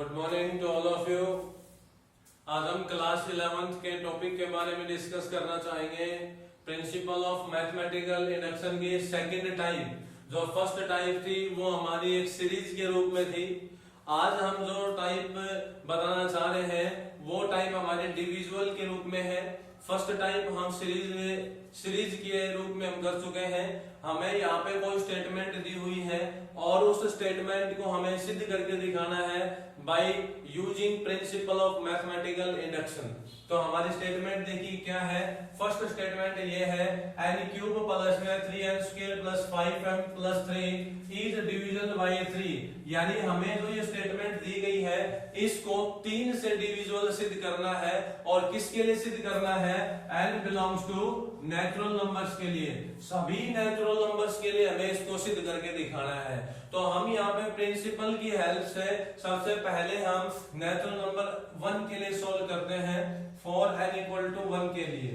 Good morning to all of you. आज हम class 11th के टॉपिक के बारे में डिस्कस करना चाहेंगे। प्रिंसिपल ऑफ मैथमेटिकल इंडक्शन की सेकंड टाइप। जो फर्स्ट टाइप थी वो हमारी एक सीरीज के रूप में थी। आज हम जो टाइप बताना चाह रहे हैं वो टाइप हमारे डिविजुअल के रूप में है। फर्स्ट टाइप हम सीरीज के रूप में हम कर चुके हैं। हमें यहाँ पे कोई स्टेटमेंट दी हुई है और उस स्टेटमेंट को हमें सिद्ध करके दिखाना है by using principle of mathematical induction. तो हमारी स्टेटमेंट देखिए क्या है। फर्स्ट स्टेटमेंट ये है n क्यूब प्लस में 3n square plus 5m plus 3 is division bye 3। यानी हमें जो ये स्टेटमेंट दी गई है इसको 3 से डिविजिबल सिद्ध करना है। और किसके लिए सिद्ध करना है? n belongs to natural numbers के लिए। सभी नेचुरल नंबर्स के लिए हमें इसको सिद्ध करके दिखाना है। तो हम यहाँ पे प्रिंसिपल की हेल्प से सबसे पहले हम नेचुरल नंबर 1 के लिए सोल्व करते हैं। फॉर n इक्वल टू 1 के लिए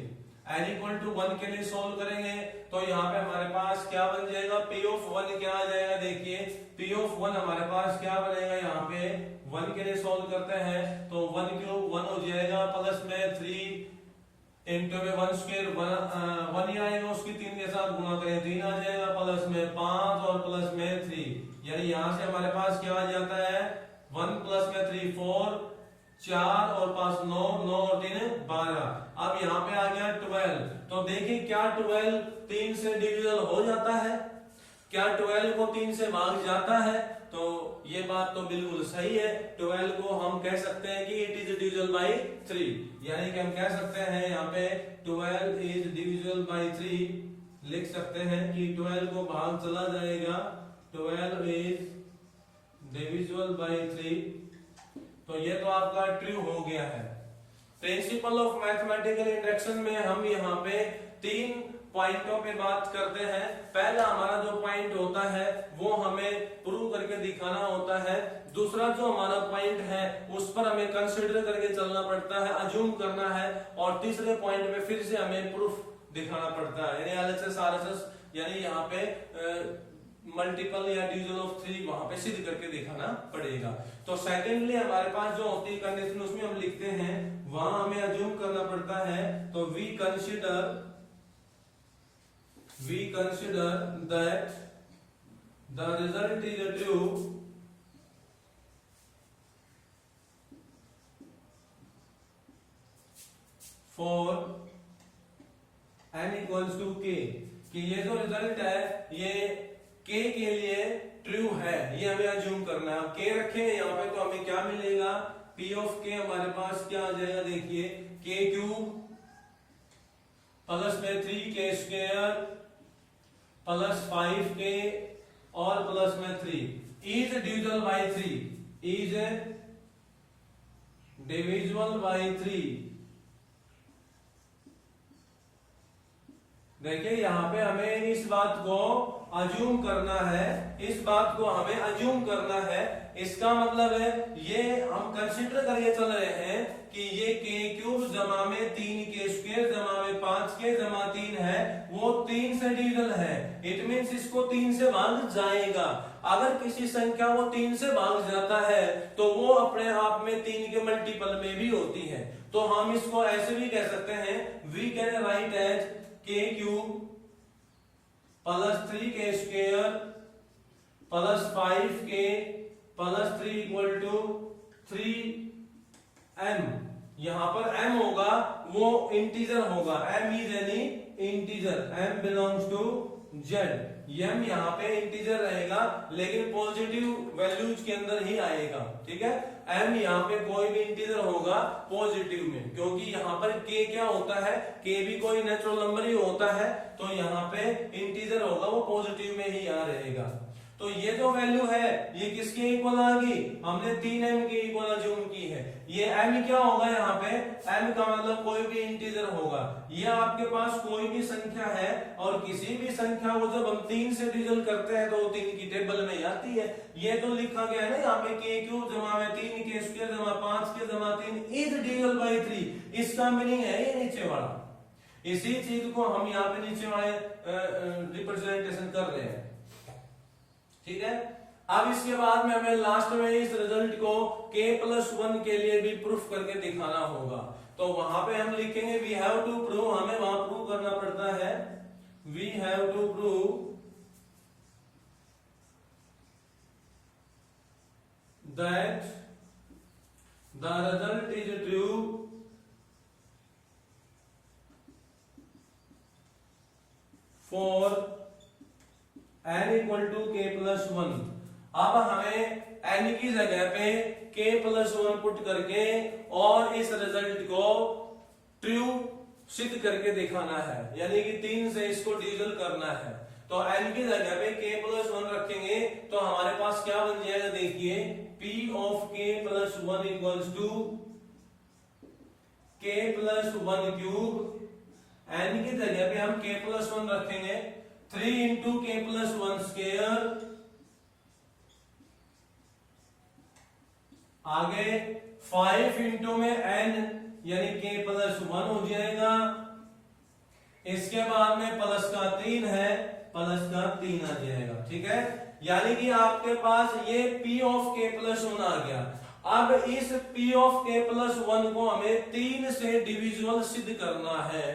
n इक्वल टू 1 के लिए सोल्व करेंगे तो यहाँ पे हमारे पास क्या बन जाएगा? p ऑफ 1 क्या आ जाएगा? देखिए p ऑफ 1 हमारे पास क्या बनेगा? यहाँ पे 1 के लिए सोल्व करते हैं तो 1 क्यूब 1 हो जाएगा प्लस में 3 इंटू में 1 स्क्वायर 1 ही आएगा, उसकी 3 के साथ गुणा करें 3 आ जाएगा प्लस में 5 और प्लस में 3। यानी यहाँ से हमारे पास क्या आ जाता है? 1 प्लस में 3 4 4 और 5 9 9 और 3 12। अब यहाँ पे आ गया 12। तो देखिए क्या 12 3 से डिविजन हो जाता है? क्या 12 को 3 से भाग जाता है? तो ये बात तो बिल्कुल सही है। 12 को हम कह सकते हैं कि इट इज डिविजिबल बाय 3। यानी कि हम कह सकते हैं यहाँ पे 12 इज डिविजिबल बाय 3 लिख सकते हैं कि 12 को भाग चला जाएगा 12 इज डिविजिबल बाय 3। तो ये तो आपका ट्रू हो गया है। प्रिंसिपल ऑफ मैथमेटिकल इंडक्शन में हम यहाँ पे 3 पॉइंटों पे बात करते हैं। पहला हमारा जो पॉइंट होता है वो हमें प्रूव करके दिखाना होता है। दूसरा जो हमारा पॉइंट है उस पर हमें कंसीडर करके चलना पड़ता है, अज्यूम करना है। और तीसरे पॉइंट में फिर से हमें प्रूफ दिखाना पड़ता है, यानी एलएचएस आरएचएस, यानी यहाँ पे मल्टीपल या डिविजन ऑफ 3 वहां पे सिद्ध करके दिखाना पड़ेगा। तो सेकेंडली हमारे पास जो होती है कंडीशन उसमें हम लिखते हैं वहां हमें अज्यूम करना पड़ता है। तो we consider that the result is true for n equals to k। कि ये जो रिजल्ट है ये k के लिए ट्रू है, ये हमें अज्यूम करना है। k रखेंगे यहाँ पे तो हमें क्या मिलेगा? p ऑफ k हमारे पास क्या आ जाएगा? देखिए k क्यूब प्लस में 3k स्क्वायर प्लस 5k और प्लस में 3 is divisible by 3। Is divisible by 3। देखिए यहाँ पे हमें इस बात को अज्यूम करना है, इस बात को हमें अज्यूम करना है। इसका मतलब है ये हम कंसीडर करके चल रहे हैं कि ये k क्यूब जमा में 3k स्क्वायर जमा में 5k जमा 3 है, वो 3 से डिविजन है। इट मींस इसको 3 से भाग जाएगा। अगर किसी संख्या को 3 से भाग जाता है तो वो अपने आप में 3 के मल्टीपल में भी होती है। तो हम इसको ऐसे भी कह सकते हैं, we can write as k cube plus 3k square plus 5k plus 3 equal to 3m। यहां पर m होगा वो इंटीजर होगा, m is any integer, m belongs to z। m यहाँ पे इंटीजर रहेगा लेकिन पॉजिटिव वैल्यूज के अंदर ही आएगा, ठीक है। m यहाँ पे कोई भी इंटीजर होगा पॉजिटिव में, क्योंकि यहाँ पर k क्या होता है? k भी कोई नेचुरल नंबर ही होता है, तो यहाँ पे इंटीजर होगा वो पॉजिटिव में ही आ रहेगा। तो ये जो वैल्यू है ये किसके इक्वल आ गई? हमने 3m के इक्वल अज्यूम की है। ये m क्या होगा? यहाँ पे m का मतलब कोई भी इंटीजर होगा। ये आपके पास कोई भी संख्या है और किसी भी संख्या को जब हम 3 से डिविजन करते हैं तो वो 3 की टेबल में आती है। ये तो लिखा गया है ना यहाँ पे k क्यूब जमा में 3k स्क्वायर जमा 5k जमा 3 इज डिविजिबल बाय 3। इसका मीनिंग है ये नीचे वाला। इसी चीज को हम यहाँ पे नीचे वाले रिप्रेजेंटेशन कर रहे हैं, ठीक है। अब इसके बाद में हमें लास्ट में इस रिजल्ट को k+1 के लिए भी प्रूफ करके दिखाना होगा। तो वहां पे हम लिखेंगे वी हैव टू प्रूव, हमें वहां प्रूव करना पड़ता है we have to prove that the result is true for n equal to k+1। अब हमें n की जगह पे k+1 पुट करके और इस रिजल्ट को ट्रू सिद्ध करके दिखाना है, यानी कि 3 से इसको डिविजन करना है। तो n की जगह पे k+1 रखेंगे तो हमारे पास क्या बन जाएगा, देखिए p of k+1 equals to k+1 cube. n की जगह पे हम k+1 रखेंगे 3 इंटू k+1 स्क्वायर, आगे 5 इंटू में n यानी k+1 हो जाएगा। इसके बाद में प्लस का 3 है, प्लस का 3 आ जाएगा। ठीक है, यानी कि आपके पास ये p ऑफ k+1 आ गया। अब इस p ऑफ k+1 को हमें 3 से डिविजिबल सिद्ध करना है।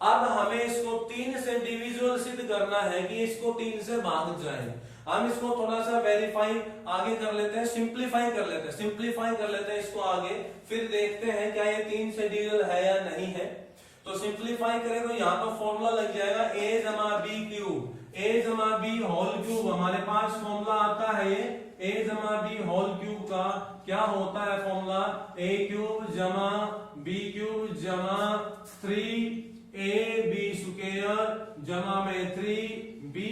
अब हमें इसको 3 से डिविजिबल सिद्ध करना है कि इसको 3 से भाग जाए। हम इसको थोड़ा सा वेरीफाई आगे कर लेते हैं, सिंप्लीफाई कर लेते हैं इसको आगे, फिर देखते हैं क्या ये 3 से डिविजिबल है या नहीं है। तो सिंप्लीफाई करें तो यहाँ पर फॉर्मूला लग जाएगा a जमा b क्यूब, a जमा b होल क्यूब। हमारे पास फॉर्मूला आता है ये a जमा b होल क्यूब का क्या होता है फॉर्मूला, a क्यूब जमा b क्यूब जमा 3ab स्क्वायर जमा में 3ba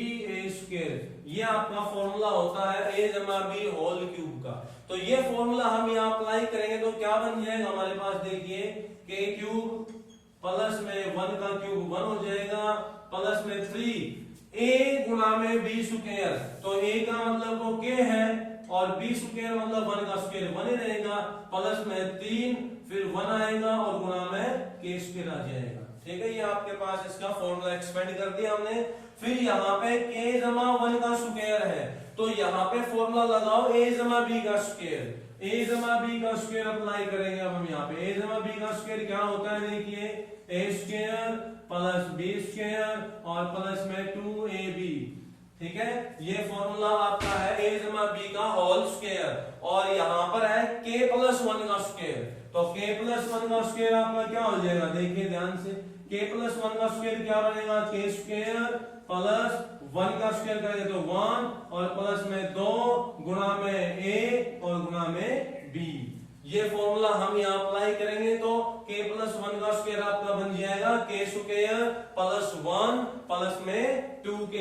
स्क्वायर। ये आपका फॉर्मूला होता है a जमा b होल क्यूब का। तो ये फॉर्मूला हम यहाँ अप्लाई करेंगे तो क्या बन जाएगा हमारे पास, देखिए k क्यूब प्लस में 1 का क्यूब 1 हो जाएगा, प्लस में 3a गुणा में b स्क्वायर। तो a का मतलब तो k है और b स्क्वायर मतलब 1 का स्क्वायर 1 ही रहेगा, प्लस में 3 फिर 1 आएगा और गुणा में k स्क्वायर आ जाएगा। ठीक है, ये आपके पास इसका फॉर्मूला एक्सपेंड कर दिया हमने। फिर यहाँ पे k जमा 1 का स्क्वायर है तो यहाँ पे फॉर्मूला लगाओ a जमा b का स्क्वायर, a जमा b का स्क्वायर अप्लाई करेंगे। अब हम यहाँ पे a जमा b का स्क्वायर क्या होता है, देखिए a square plus b square और प्लस में 2ab। ठीक है, ये फॉर्मूला आपका है a जमा b का होल स्क्वायर और यहाँ पर है k+1 का स्क्वायर। तो k+1 का स्क्वायर आपका क्या हो जाएगा, देखिए ध्यान से, k+1 का स्क्वायर क्या बनेगा, k स्क्वायर प्लस 1 का स्क्वायर करेंगे तो 1 और प्लस में 2 गुणा में a और गुणा में b। ये फॉर्मूला हम यहाँ अप्लाई करेंगे तो k+1 का स्क्वायर आपका बन जाएगा k स्क्वायर प्लस 1 प्लस में 2k।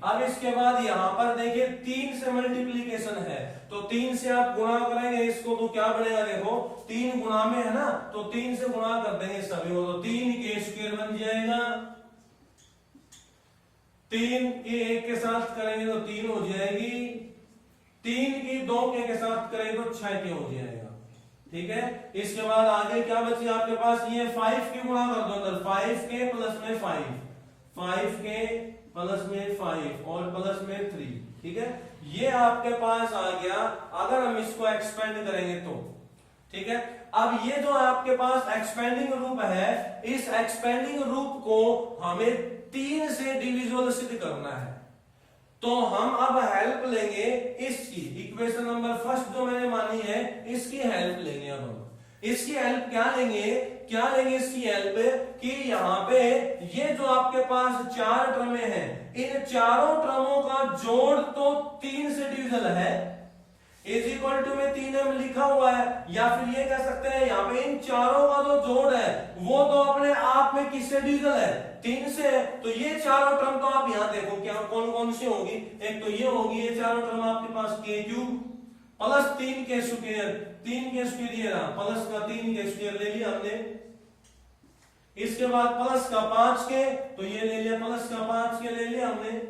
अब इसके बाद यहाँ पर देखिए 3 से मल्टीप्लीकेशन है तो 3 से आप गुणा करेंगे इसको तो क्या बनेगा, देखो 3 गुणा में है ना, तो 3 से गुणा कर देंगे सभी को तो 3k स्क्वायर बन जाएगा। 3 की 1 के साथ करेंगे तो 3 हो जाएगी, 3 की 2k के साथ करेंगे तो 6k हो जाएगा। ठीक है, इसके बाद आगे क्या बची आपके पास, ये 5 की गुणा कर दो अंदर, 5k प्लस में 5, 5k प्लस में 5 और प्लस में 3। ठीक है, ये आपके पास आ गया। अगर हम इसको एक्सपेंड करेंगे तो ठीक है, अब ये जो आपके पास एक्सपेंडिंग रूप है, इस एक्सपेंडिंग रूप को हमें 3 से डिविजिबल सिद्ध करना है। तो हम अब हेल्प लेंगे इसकी, इक्वेशन नंबर फर्स्ट जो मैंने मानी है इसकी हेल्प लेंगे। अब हम इसकी हेल्प क्या लेंगे इसकी हेल्प कि यहाँ पे ये जो आपके पास 4 टर्में हैं, इन चारों टर्मों का जोड़ तो 3 से डिविजिबल है, इज इक्वल टू में 3 में लिखा हुआ है, या फिर ये कह सकते हैं यहाँ पे इन चारों का जो जोड़ है वो तो अपने आप में किससे डिविजिबल है, 3 से है। तो ये चारों टर्म तो आप यहाँ देखो क्या कौन कौन सी होगी, एक तो ये होगी, ये चारों टर्म आपके पास k cube plus 3k square, 3k square ये रहा, प्लस का 3k स्क्वायर ले लिया हमने। इसके बाद प्लस का 5k, तो ये ले लिया, प्लस का 5k ले लिया हमने,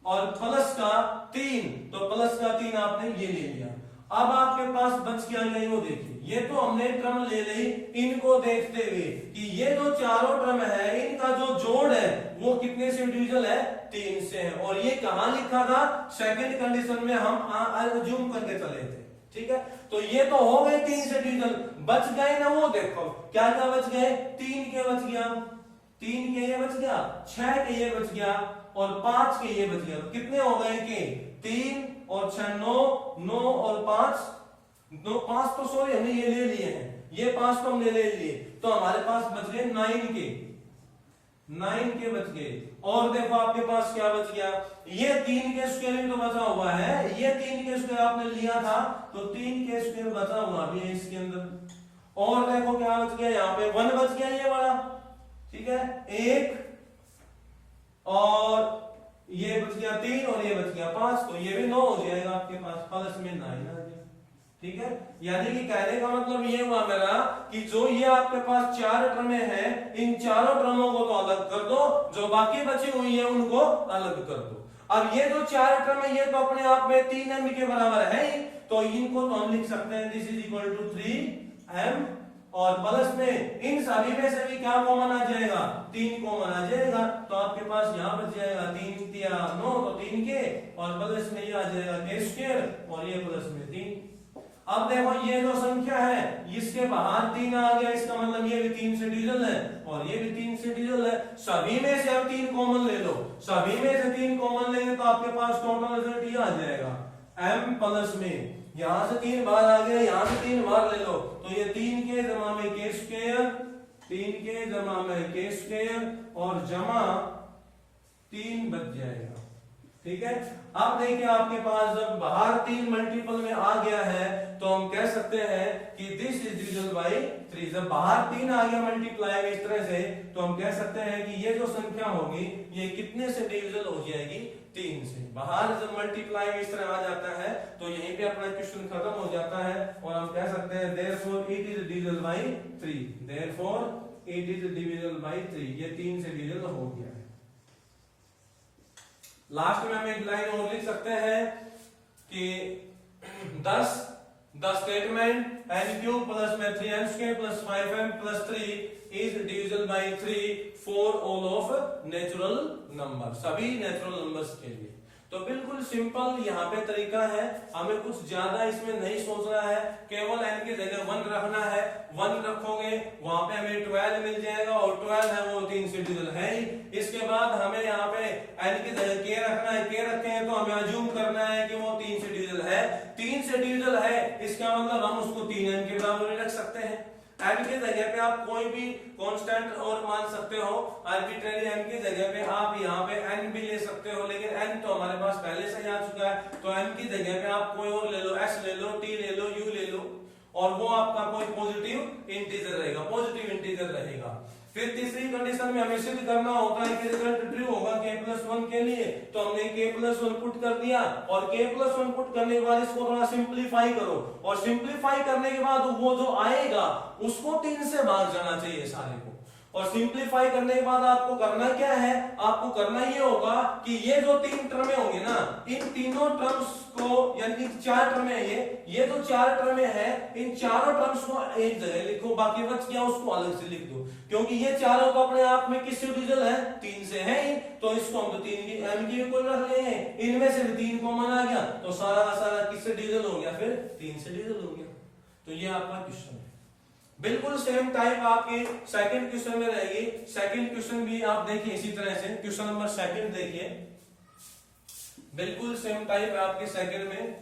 और प्लस का 3, तो प्लस का 3 आपने ये ले लिया। अब आपके पास बच क्या नहीं, वो देखिए, ये तो हमने टर्म ले ली, इनको देखते हुए कि ये जो चारों टर्म है इनका जो जोड़ है वो कितने से डिविजल है, 3 से है। और ये कहां लिखा था, सेकंड कंडीशन में हम अज्यूम करके चले थे, ठीक है। तो ये तो हो गए 3 से डिविजल, बच गए ना, वो देखो क्या क्या बच गए, 3 के बच गया, 3 के ये बच गया, 6 के ये बच गया और 5 के ये बच गया। तो कितने हो गए के, 3 और 6 9, 9 और 5 9, 5 तो सॉरी हमने ये ले लिए हैं, ये 5 तो हमने ले लिए, तो हमारे पास बच गए 9 के बच गए। और देखो आपके पास क्या बच गया, ये 3 के स्क्वायर में तो बचा हुआ है, ये 3 के स्क्वायर आपने लिया था तो 3 के स्क्वायर बचा हुआ भी है इसके अंदर। और देखो क्या बच गया, यहाँ पे 1 बच गया ये वाला, ठीक है, 1 और ये बच गया 3 और ये बच गया 5, तो ये भी 9 हो जाएगा आपके पास, प्लस में 9 आ गया, ठीक है। यानी कि कहने का मतलब ये हुआ मेरा कि जो ये आपके पास 4 टर्में हैं, इन चारों टर्मों को तो अलग कर दो, जो बाकी बची हुई है उनको अलग कर दो। अब ये जो 4 टर्म है ये तो अपने आप में 3m के बराबर है ही, तो इनको तो हम लिख सकते हैं this is equal to 3m, और प्लस में इन सभी में से भी क्या कॉमन आ जाएगा, 3 कॉमन आ जाएगा, तो आपके पास यहाँ बच जाएगा 3 3 9, तो 3 के और प्लस में ये आ जाएगा के स्क्वायर और ये प्लस में 3। अब देखो ये जो संख्या है इसके बाहर 3 आ गया, इसका मतलब ये भी 3 से डिविजल है और ये भी 3 से डिविजल है। सभी में से आप 3 कॉमन ले लो, सभी में से 3 कॉमन लेंगे तो आपके पास टोटल रिजल्ट ये आ जाएगा m प्लस में, यहां से 3 बार आ गया, यहां से 3 बार ले लो, तो ये 3 के जमा में के स्क्वायर, 3 के जमा में के स्क्वायर और जमा 3 बच जाएगा, ठीक है। अब देखिए आपके पास जब बाहर 3 मल्टीपल में आ गया है तो हम कह सकते हैं कि दिस इज डिविजिबल बाय 3। जब बाहर 3 आ गया मल्टीप्लाई में इस तरह से, तो हम कह सकते हैं कि ये जो संख्या होगी ये कितने से डिविजिबल हो जाएगी, 3 से। बाहर जब मल्टीप्लाई में इस तरह आ जाता है तो यहीं पे अपना क्वेश्चन खत्म हो जाता है और हम कह सकते हैं therefore it is divisible by 3, therefore it is divisible by 3, ये 3 से डिविजिबल हो गया है। लास्ट में हम एक लाइन और लिख सकते हैं कि 10 the statement n cube plus में 3n square plus 5m plus 3 is divisible by 3 for all of natural number, सभी नेचुरल नंबर्स के लिए। तो बिल्कुल सिंपल यहाँ पे तरीका है, हमें कुछ ज्यादा इसमें नहीं सोचना है, केवल n की जगह 1 रखना है, 1 रखोगे वहां पे हमें 12 मिल जाएगा और 12 है वो 3 से डिविजिबल है ही। इसके बाद हमें यहाँ पे n की जगह k रखना है, k रखे हैं तो हमें अज्यूम करना है कि वो 3 से डिविजिबल है, 3 से डिविजिबल है इसका मतलब हम उसको 3n के बराबर रख सकते हैं। n की जगह पे आप कोई भी कांस्टेंट और मान सकते हो, आर्बिट्रेरी n की जगह पे आप यहाँ पे n भी ले सकते हो, लेकिन n तो हमारे पास पहले से ही आ चुका है, तो n की जगह पे आप कोई और ले लो, s ले लो, t ले लो, u ले लो, और वो आपका कोई पॉजिटिव इंटीजर रहेगा, पॉजिटिव इंटीजर रहेगा। फिर तीसरी कंडीशन में हमें सिद्ध करना होता है कि रिजल्ट ट्रू होगा k+1 के लिए, तो हमने k+1 पुट कर दिया और k+1 पुट करने के बाद इसको थोड़ा सिंपलीफाई करो, और सिंपलीफाई करने के बाद वो जो आएगा उसको 3 से भाग जाना चाहिए सारे को। और सिंपलीफाई करने के बाद आपको करना क्या है, आपको करना ये होगा कि ये जो 3 टर्में होंगी ना, इन तीनों टर्म्स को, यानी 4 टर्में हैं, ये जो 4 टर्में हैं, इन चारों टर्म्स को एक जगह लिखो, बाकी बच गया उसको अलग से लिख दो, क्योंकि ये चारों तो अपने आप में किससे डिविजिबल है, 3 से है ही, तो इसको हम तो 3 की m की इक्वल रख ले हैं, इनमें से भी 3 कॉमन आ गया, तो सारा का सारा किससे डिविजिबल हो गया, फिर 3 से डिविजिबल हो गया। तो ये आपका क्वेश्चन है। बिल्कुल सेम टाइप आपके सेकंड क्वेश्चन में रहेगी। सेकंड क्वेश्चन भी आप देखिए इसी तरह से, क्वेश्चन नंबर सेकंड देखिए, बिल्कुल सेम टाइप है आपके सेकंड में।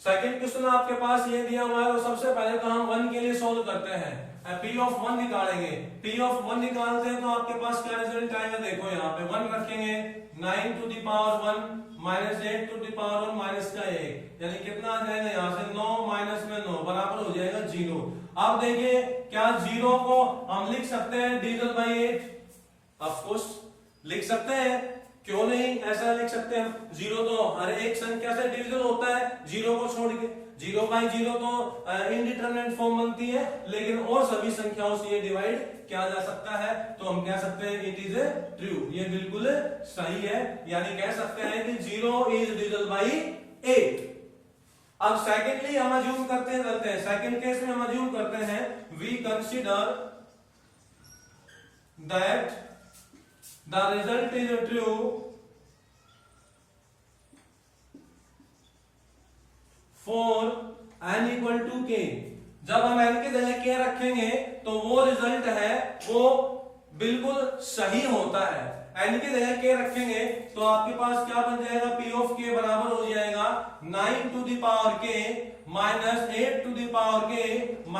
सेकंड क्वेश्चन आपके पास ये दिया हुआ है, तो सबसे पहले तो हम 1 के लिए सोल्व करते हैं, p ऑफ 1 निकालेंगे। p ऑफ 1 निकालते हैं तो आपके पास क्या रिजल्ट आएगा, देखो यहाँ पे 1 रखेंगे, 9 to the power 1 minus 8 to the power 1 minus का 1, यानी कितना आ जाएगा यहाँ से 9 माइनस में 9 बराबर हो जाएगा 0। अब देखिए क्या 0 को हम लिख सकते हैं डिविजिबल बाय 8, ऑफ कोर्स लिख सकते हैं, क्यों नहीं ऐसा लिख सकते हम? 0 तो हर एक संख्या से डिविजन होता है 0 को छोड़ के। 0 बाई 0 तो इनडिटरमिनेट फॉर्म बनती है, लेकिन और सभी संख्याओं से ये डिवाइड किया जा सकता है। तो हम कह सकते हैं इट इज ट्रू, ये बिल्कुल सही है। यानी कह सकते हैं कि 0 इज डिविजिबल बाई 8। अब सेकेंडली हम अज्यूम करते हैं सेकेंड केस में हम अज्यूम करते हैं we consider that the result is true for n equal to k। जब हम n की जगह k रखेंगे तो वो रिजल्ट है वो बिल्कुल सही होता है। n की जगह k रखेंगे तो आपके पास क्या बन जाएगा? p of k बराबर हो जाएगा 9 to the power k minus 8 to the power k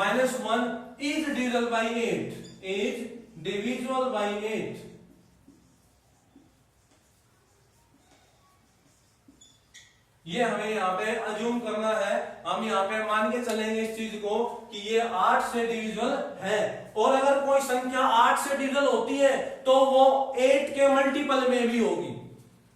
minus 1 is divisible by 8, is divisible by 8। ये हमें यहाँ पे अज्यूम करना है, हम यहाँ पे मान के चलेंगे इस चीज को कि ये 8 से डिविजिबल है। और अगर कोई संख्या 8 से डिविजिबल होती है तो वो 8 के मल्टीपल में भी होगी।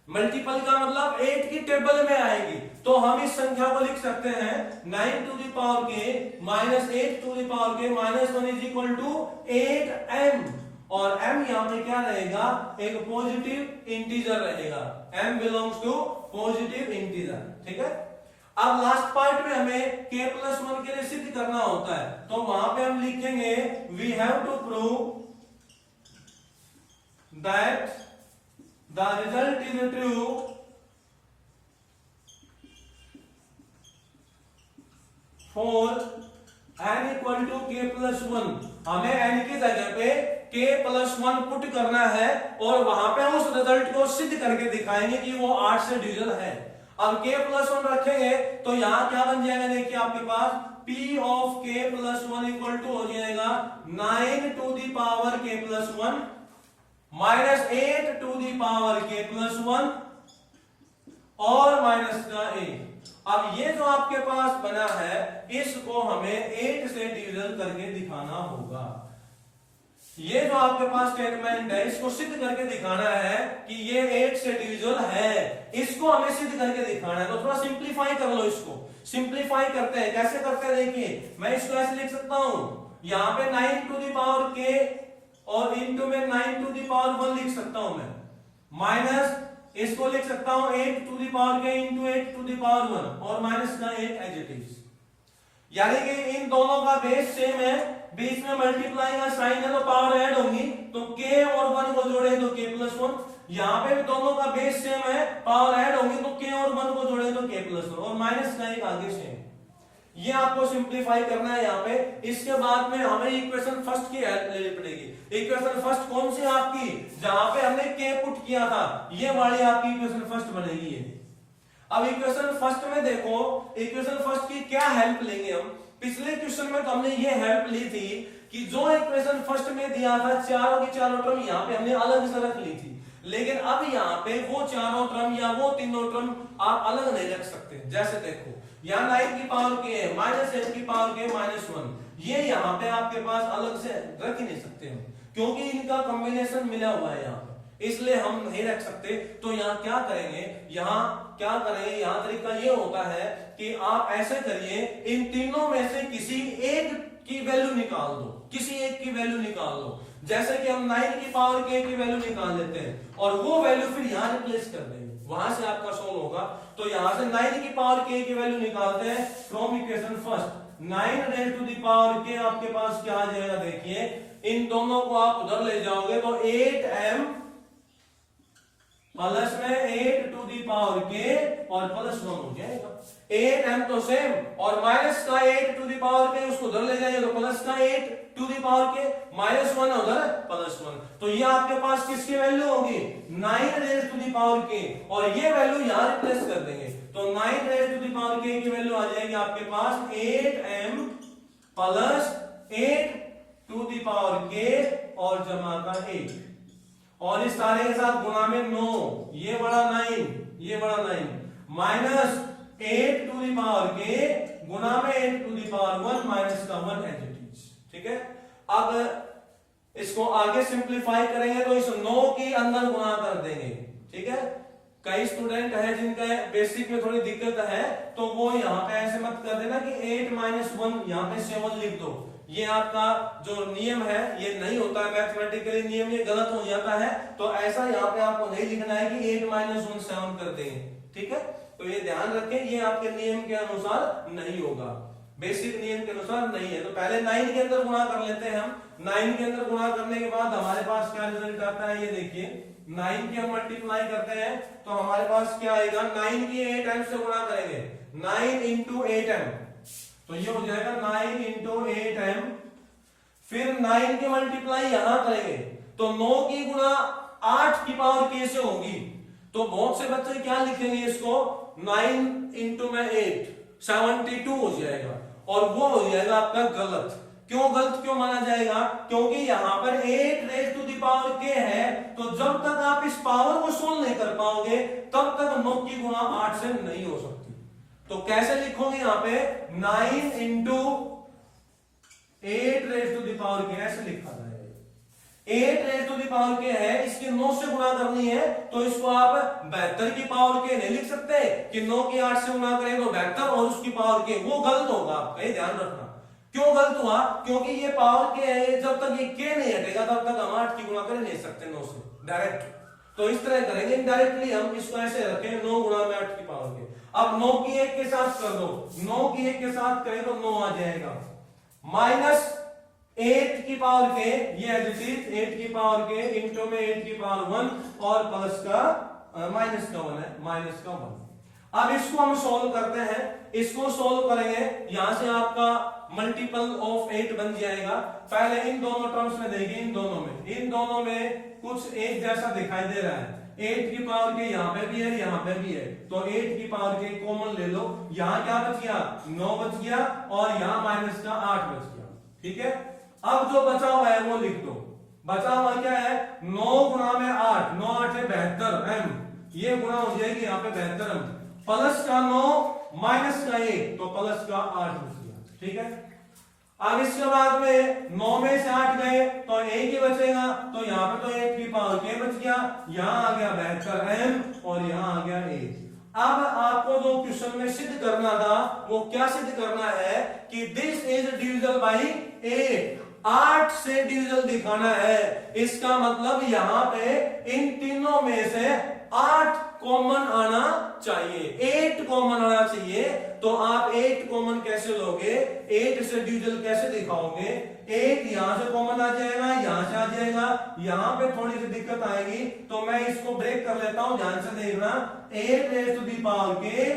मल्टीपल का मतलब 8 की टेबल में आएगी। तो हम इस संख्या को लिख सकते हैं 9 to the power k minus 8 to the power k minus 1 is equal to 8m। और m यहाँ पे क्या रहेगा? एक पॉजिटिव इंटीजर रहेगा। m belongs to positive integer, ठीक है। अब लास्ट पार्ट में हमें k प्लस 1 के लिए सिद्ध करना होता है, तो वहां पे हम लिखेंगे we have to prove that the result is true for n equal to k plus 1। हमें n की जगह पे k प्लस 1 पुट करना है और वहां पे हम उस रिजल्ट को सिद्ध करके दिखाएंगे कि वो 8 से डिविजिबल है। अब k प्लस 1 रखेंगे तो यहां क्या बन जाएगा? देखिए आपके पास p of k plus 1 equal to हो जाएगा 9 to the power k plus 1 minus 8 to the power k plus 1 और माइनस का 8। अब ये जो आपके पास बना है इसको हमें 8 से डिविजन करके दिखाना होगा। ये जो आपके पास स्टेटमेंट है इसको सिद्ध करके दिखाना है कि ये 8 से डिविजिबल है, इसको हमें सिद्ध करके दिखाना है। तो थोड़ा सिंप्लीफाई कर लो, इसको सिंप्लीफाई करते हैं। कैसे करते हैं देखिए, मैं इसको ऐसे लिख सकता हूं, यहाँ पे 9 टू दी पावर k और इनटू में 9 टू दी पावर 1 लिख सकता हूं मैं, माइनस इसको लिख सकता हूं 8 to the power k into 8 to the power 1 और माइनस का 8 एज इट इज। यानी कि इन दोनों का बेस सेम है, बीच में मल्टीप्लाई का साइन है तो पावर ऐड होंगी, तो k और 1 को जोड़े तो k प्लस 1। यहाँ पे भी दोनों का बेस सेम है, पावर ऐड होंगी तो k और 1 को जोड़े तो k प्लस 1 और माइनस का एक आगे सेम। ये आपको सिंप्लीफाई करना है यहाँ पे। इसके बाद में हमें इक्वेशन फर्स्ट की हेल्प लेनी पड़ेगी। इक्वेशन फर्स्ट कौन सी आपकी? जहां पे हमने k पुट किया था, ये वाली आपकी इक्वेशन फर्स्ट बनेगी है। अब इक्वेशन फर्स्ट में देखो, इक्वेशन फर्स्ट की क्या हेल्प लेंगे हम? पिछले क्वेश्चन में तो हमने ये हेल्प ली थी कि जो इक्वेशन फर्स्ट में दिया था चारों की चारों टर्म यहाँ पे हमने अलग से रख ली थी, लेकिन अब यहाँ पे वो चारों टर्म या वो तीनों टर्म आप अलग नहीं रख सकते। जैसे देखो यहाँ 9 की पावर k है, माइनस 8 की पावर k माइनस 1, ये यहाँ पे आपके पास अलग से रख ही नहीं सकते हम, क्योंकि इनका कॉम्बिनेशन मिला हुआ है यहाँ पे, इसलिए हम नहीं रख सकते। तो यहाँ क्या करेंगे, यहाँ क्या करेंगे, यहाँ तरीका ये होता है कि आप ऐसे करिए, इन तीनों में से किसी एक की वैल्यू निकाल दो, किसी एक की वैल्यू निकाल दो। जैसे कि हम 9 की पावर k की वैल्यू निकाल लेते हैं और वो वैल्यू फिर यहाँ रिप्लेस कर देंगे, वहां से आपका सोल्व होगा। तो यहां से 9 की पावर k की वैल्यू निकालते हैं from equation first. 9 raise to the power k आपके पास क्या आ जाएगा, देखिए इन दोनों को आप उधर ले जाओगे तो 8m प्लस में 8 टू दी पावर k और प्लस 1 हो जाएगा। 8m तो सेम और माइनस का 8 टू दी पावर k उसको उधर ले जाएंगे तो प्लस का 8 to the power k minus 1 उधर प्लस 1। तो ये आपके पास किसकी वैल्यू होगी, 9 raise to the power k, और ये वैल्यू यहां रिप्लेस कर देंगे तो 9 raise to the power k की वैल्यू आ जाएगी आपके पास 8m plus 8 to the power k और जमा का 8, और इस सारे के साथ गुणा में 9, ये बड़ा 9, ये बड़ा 9, minus 8 to the power k गुणा में 8 टू दी पावर 1 माइनस का 1 एज इट इज। ठीक है, अब इसको आगे सिंप्लीफाई करेंगे तो इस 9 के अंदर गुणा कर देंगे ठीक है। कई स्टूडेंट है जिनका बेसिक में थोड़ी दिक्कत है, तो वो यहाँ पे ऐसे मत कर देना कि 8 माइनस 1 यहाँ पे 7 लिख दो। ये आपका जो नियम है ये नहीं होता है, मैथमेटिकली नियम ये गलत हो जाता है। तो ऐसा यहाँ पे आपको नहीं लिखना है कि 8 माइनस 1 7 कर देंगे, ठीक है। तो ये ध्यान रखें, ये आपके नियम के अनुसार नहीं होगा, बेसिक नियम के अनुसार नहीं है। तो पहले 9 के अंदर गुणा कर लेते हैं हम। 9 के अंदर गुणा करने के बाद हमारे पास क्या रिजल्ट आता है, ये देखिए 9 की हम मल्टीप्लाई करते हैं तो हमारे पास क्या आएगा, 9 की 8m से गुणा करेंगे, 9 इंटू 8m, तो ये हो जाएगा 9 इंटू 8m। फिर 9 की मल्टीप्लाई यहां करेंगे तो 9 की गुणा 8 की पावर कैसे होगी, तो बहुत से बच्चे क्या लिखेंगे इसको, 9 इंटू में 8 72 हो जाएगा, और वो हो जाएगा आपका गलत। क्यों गलत क्यों माना जाएगा, क्योंकि यहां पर 8 raise to the power k है, तो जब तक आप इस पावर को सोल्व नहीं कर पाओगे तब तक 9 की गुणा 8 से नहीं हो सकती। तो कैसे लिखोगे यहाँ पे, 9 into 8 raise to the power k ऐसे लिखा जाएगा। 8 raise to the power k है, इसके 9 से गुणा करनी है, तो इसको आप 72 की पावर k नहीं लिख सकते कि 9 की 8 से गुणा करें तो 72 और उसकी पावर k, वो गलत होगा आपका, ये ध्यान रखना। क्यों गलत हुआ, क्योंकि ये पावर k है, जब तक ये k नहीं हटेगा तब तक हम 8 की गुणा कर नहीं सकते 9 से डायरेक्ट। तो इस तरह करेंगे इनडायरेक्टली, हम इसको ऐसे रखें 9 गुणा में 8 की पावर k। अब 9 की 1 के साथ कर दो, 9 की 1 के साथ करें तो 9 आ जाएगा, माइनस 8 की पावर k, ये एज इट इज 8 की पावर k इंटू में 8 की पावर 1 और प्लस का माइनस का 1 है, माइनस का 1। अब इसको हम सोल्व करते हैं, इसको सोल्व करेंगे, यहां से आपका मल्टीपल ऑफ 8 बन जाएगा। पहले इन दोनों टर्म्स में देखिए, इन दोनों में कुछ एक जैसा दिखाई दे रहा है। 8 की पावर के यहाँ पे भी है, यहाँ पे भी है, तो 8 की पावर के कॉमन ले लो, यहाँ क्या बच गया, 9 बच गया, और यहाँ माइनस का 8 बच गया, ठीक है। अब जो बचा हुआ है वो लिख दो, बचा हुआ क्या है, 9 गुणा में 8, 9 8 है 72 m, ये गुणा हो जाएगी यहाँ पे 72 m, प्लस का 9 माइनस का 1, तो प्लस का 8 बच गया, ठीक है। अब इसके बाद में 9 में से 8 गए तो 1 ही बचेगा, तो यहाँ पे तो 8 की पावर k बच गया, यहाँ आ गया 72 m और यहाँ आ गया 1। अब आपको जो क्वेश्चन में सिद्ध करना था वो क्या सिद्ध करना है कि दिस इज डिविजिबल बाय 8 से डिविजिबल दिखाना है। इसका मतलब यहाँ पे इन तीनों में से 8 कॉमन आना चाहिए, 8 कॉमन आना चाहिए। तो आप 8 कॉमन कैसे लोगे, 8 से डिविजिबल कैसे दिखाओगे, 8 यहां से कॉमन आ जाएगा, यहां से आ जाएगा, यहां पे थोड़ी सी दिक्कत आएगी, तो मैं इसको ब्रेक कर लेता हूं, ध्यान से देखना। 8 रेज़ टू द पावर के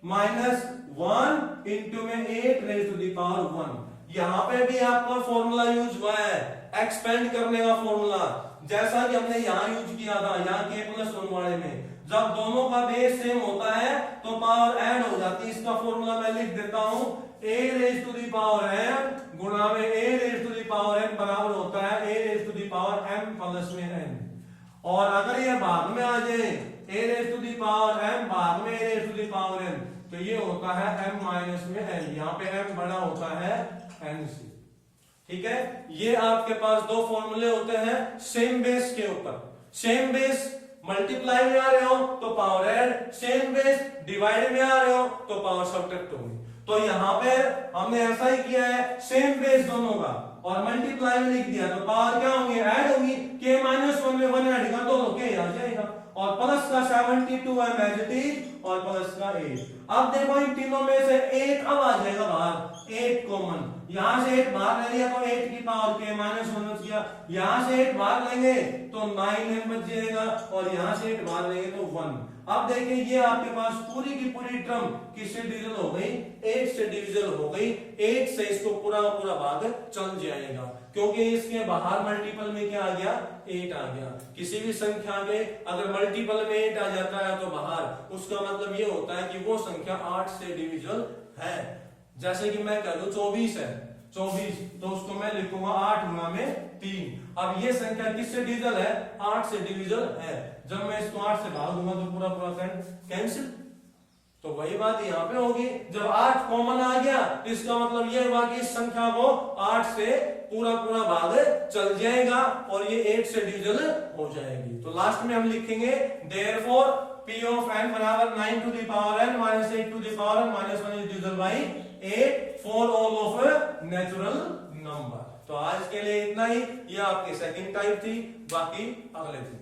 माइनस 1 इंटू में 8 रेज़ टू द पावर 1, यहां पे भी आपका फॉर्मूला यूज हुआ है, एक्सपेंड करने का फॉर्मूला, जैसा कि हमने यहां यूज किया था, यहाँ k+1 वाले में। जब दोनों का बेस सेम होता है तो पावर ऐड हो जाती है। इसका फॉर्मूला मैं लिख देता हूं, a raise to the power m गुणा में a raise to the power n बराबर होता है a raise to the power m plus में n। और अगर ये भाग में आ जाए a raise to the power m भाग में a raise to the power n, तो ये होता है m माइनस में n, यहाँ पे m बड़ा होता है n से, ठीक है। ये आपके पास दो फॉर्मूले होते हैं सेम बेस के ऊपर। सेम बेस मल्टीप्लाई में आ रहे हो तो power add, same base divide में आ रहे हो तो पावर सब्ट्रैक्ट होगी। तो यहाँ पे हमने ऐसा ही किया है, सेम बेस दोनों का और मल्टीप्लाई में लिख दिया, तो पावर क्या होंगी, ऐड होगी, k-1 में 1 ऐड कर दो तो k आ जाएगा, और प्लस का 72 है एज इट इज, और प्लस का 8। अब देखो इन तीनों में से 8 अब आ जाएगा बाहर, 8 कॉमन, यहां से 8 बाहर ले लिया तो 8 की पावर k-1 बच गया, यहां से 8 बाहर लेंगे तो 9m बच जाएगा, और यहां से 8 बाहर लेंगे तो 1। अब देखिए ये आपके पास पूरी की पूरी टर्म किससे डिविजन हो गई, 8 से डिविजन हो गई, 8 से इसको पूरा पूरा भाग चल जाएगा, क्योंकि इसके बाहर मल्टीपल में क्या आ गया, 8 आ गया। किसी भी संख्या के अगर मल्टीपल में 8 आ जाता है तो बाहर, उसका मतलब ये होता है कि वो संख्या 8 से डिविजन है। जैसे कि मैं कह दूं 24 है, 24 तो उसको मैं लिखूंगा 8 गुना में 3। अब ये संख्या किससे डिविजन है, 8 से डिविजन है। जब मैं इसको 8 से भाग दूंगा तो पूरा पूरा कैंसिल, तो वही बात यहाँ पे होगी, जब 8 कॉमन आ गया इसका मतलब ये हुआ कि इस संख्या को 8 से पूरा पूरा भाग चल जाएगा और ये 8 से डिविजल हो जाएगी। तो लास्ट में हम लिखेंगे देयरफॉर P of n बराबर 9 to the power n minus 8 to the power n minus 1 is divisible by 8 for all of natural number। तो आज के लिए इतना ही, ये आपकी सेकंड टाइप थी, बाकी अगले दिन।